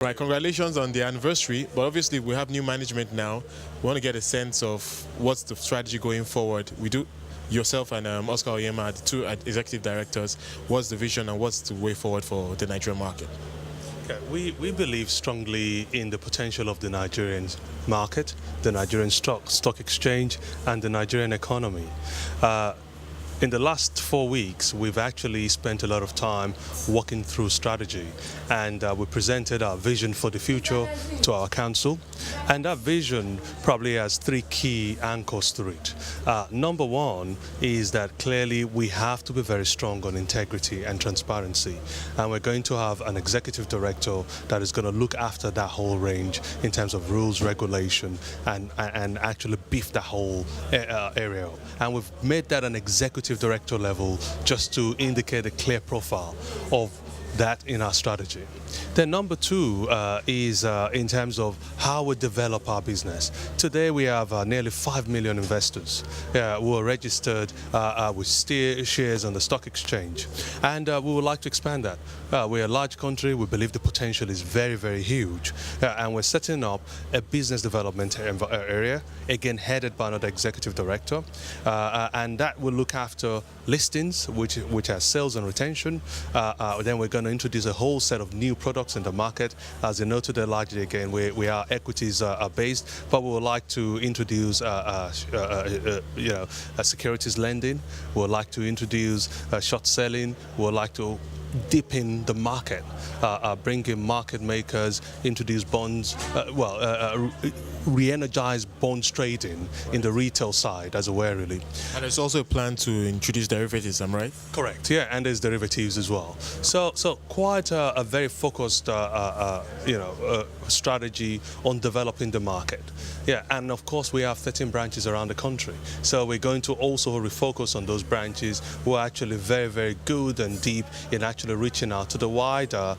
Right, congratulations on the anniversary, but obviously we have new management now. We want to get a sense of what's the strategy going forward. We do, yourself and Oscar Oyema are the two executive directors. What's the vision and what's the way forward for the Nigerian market? Okay, we believe strongly in the potential of the Nigerian market, the Nigerian Stock Exchange, and the Nigerian economy. In the last 4 weeks, we've actually spent a lot of time working through strategy, and we presented our vision for the future to our council, and that vision probably has 3 key anchors to it. Number one is that clearly we have to be very strong on integrity and transparency, and we're going to have an executive director that is going to look after that whole range in terms of rules, regulation, and actually beef that whole area. And we've made that an executive director level just to indicate a clear profile of that in our strategy. Then number 2 is in terms of how we develop our business. Today we have nearly 5 million investors who are registered with shares on the stock exchange, and we would like to expand that. We're a large country. We believe the potential is very, very huge, and we're setting up a business development area, again headed by another executive director, and that will look after listings, which has sales and retention. Then we're going to introduce a whole set of new products in the market. As you know, today largely again we are equities based, but we would like to introduce securities lending. We would like to introduce short selling. We would like to deepen the market, bring in market makers, introduce bonds, re-energize bonds trading in the retail side as well, really. And there's also a plan to introduce derivatives, am I right? Correct, yeah, and there's derivatives as well. So quite a very focused, strategy on developing the market. Yeah, and of course we have 13 branches around the country. So we're going to also refocus on those branches who are actually very, very good and deep in actually reaching out to the wider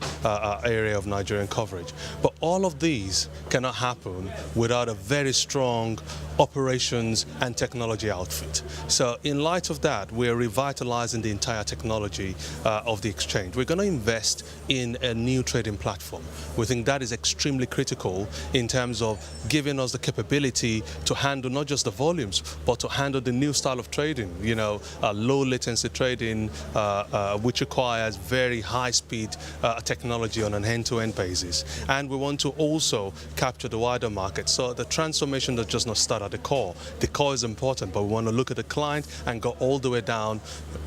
area of Nigerian coverage. But all of these cannot happen without a very strong operations and technology outfit. So in light of that, we're revitalizing the entire technology of the exchange. We're going to invest in a new trading platform. We think that is extremely critical in terms of giving us the capability to handle not just the volumes, but to handle the new style of trading, low latency trading, which requires very high speed technology on an end-to-end basis. And we want to also capture the wider market. So the transformation does just not start at the core. The core is important, but we want to look at the client and go all the way down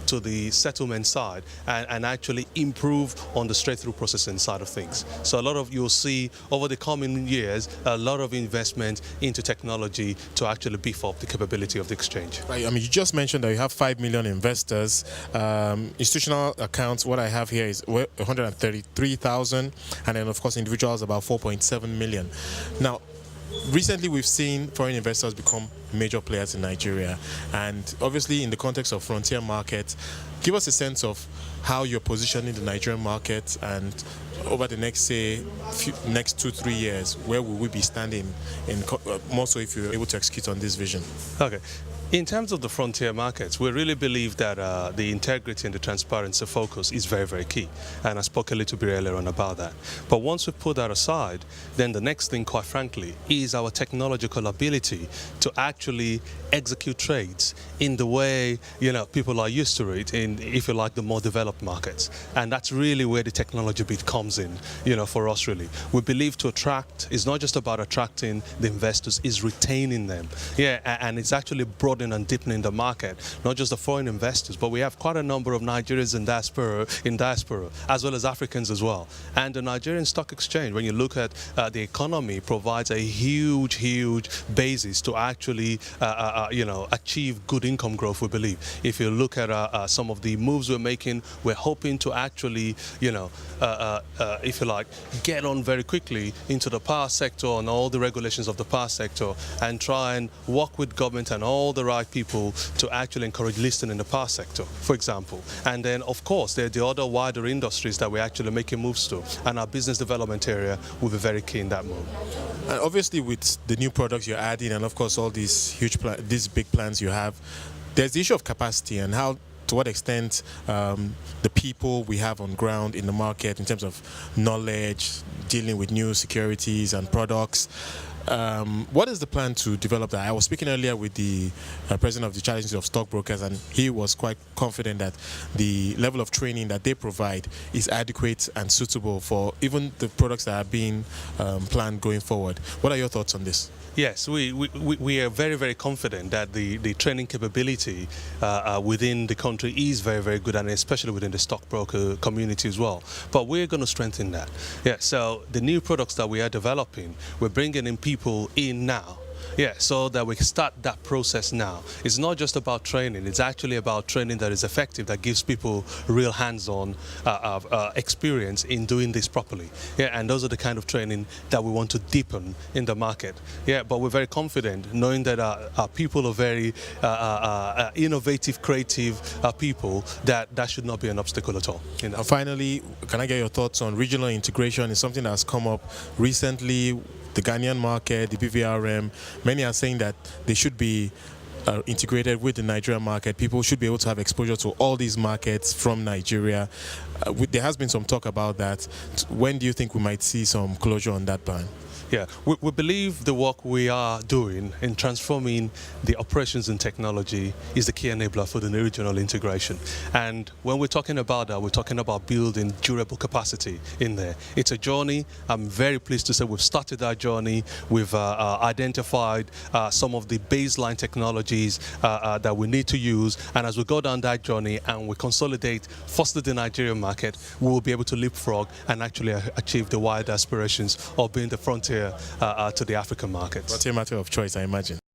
to the settlement side and actually improve on the straight-through processing side of things. So a lot of, you'll see over the coming years, a lot of investment into technology to actually beef up the capability of the exchange. Right. I mean, you just mentioned that you have 5 million investors. Institutional accounts, what I have here is 133,000, and then of course individuals about 4.7 million. Now, recently we've seen foreign investors become major players in Nigeria, and obviously in the context of frontier markets, give us a sense of how you're positioning the Nigerian market, and over the next, say, next 2-3 years, where will we be standing, in more so if you're able to execute on this vision? Okay. In terms of the frontier markets, we really believe that the integrity and the transparency focus is very, very key. And I spoke a little bit earlier on about that. But once we put that aside, then the next thing, quite frankly, is our technological ability to actually execute trades in the way, people are used to it in, if you like, the more developed markets. And that's really where the technology bit comes in, for us really. We believe to attract, it's not just about attracting the investors, it's retaining them. Yeah, and it's actually broad and deepening the market, not just the foreign investors, but we have quite a number of Nigerians in diaspora, as well as Africans as well. And the Nigerian Stock Exchange, when you look at the economy, provides a huge basis to actually, achieve good income growth, we believe. If you look at some of the moves we're making, we're hoping to actually, if you like, get on very quickly into the power sector and all the regulations of the power sector, and try and work with government and all the right people to actually encourage listing in the power sector, for example. And then, of course, there are the other wider industries that we're actually making moves to, and our business development area will be very key in that move. And obviously, with the new products you're adding, and of course all these big plans you have, there's the issue of capacity and how to what extent the people we have on ground in the market in terms of knowledge, dealing with new securities and products. What is the plan to develop that? I was speaking earlier with the president of the Chartered Institute of Stockbrokers, and he was quite confident that the level of training that they provide is adequate and suitable for even the products that are being planned going forward. What are your thoughts on this? Yes, we are very, very confident that the training capability within the country is very, very good, and especially within the stockbroker community as well. But we're going to strengthen that. Yeah, so the new products that we are developing, we're bringing in people in now. Yeah, so that we can start that process now. It's not just about training, it's actually about training that is effective, that gives people real hands-on experience in doing this properly. Yeah, and those are the kind of training that we want to deepen in the market. Yeah, but we're very confident knowing that our people are very innovative, creative people, that should not be an obstacle at all. You know? And finally, can I get your thoughts on regional integration? It's something that's come up recently. The Ghanaian market, the BVRM, many are saying that they should be integrated with the Nigerian market. People should be able to have exposure to all these markets from Nigeria. There has been some talk about that. When do you think we might see some closure on that plan? Yeah, we believe the work we are doing in transforming the operations and technology is the key enabler for the regional integration. And when we're talking about that, we're talking about building durable capacity in there. It's a journey. I'm very pleased to say we've started that journey. We've identified some of the baseline technologies that we need to use. And as we go down that journey and we consolidate first the Nigerian market, we will be able to leapfrog and actually achieve the wide aspirations of being the frontier to the African markets. What's a matter of choice, I imagine.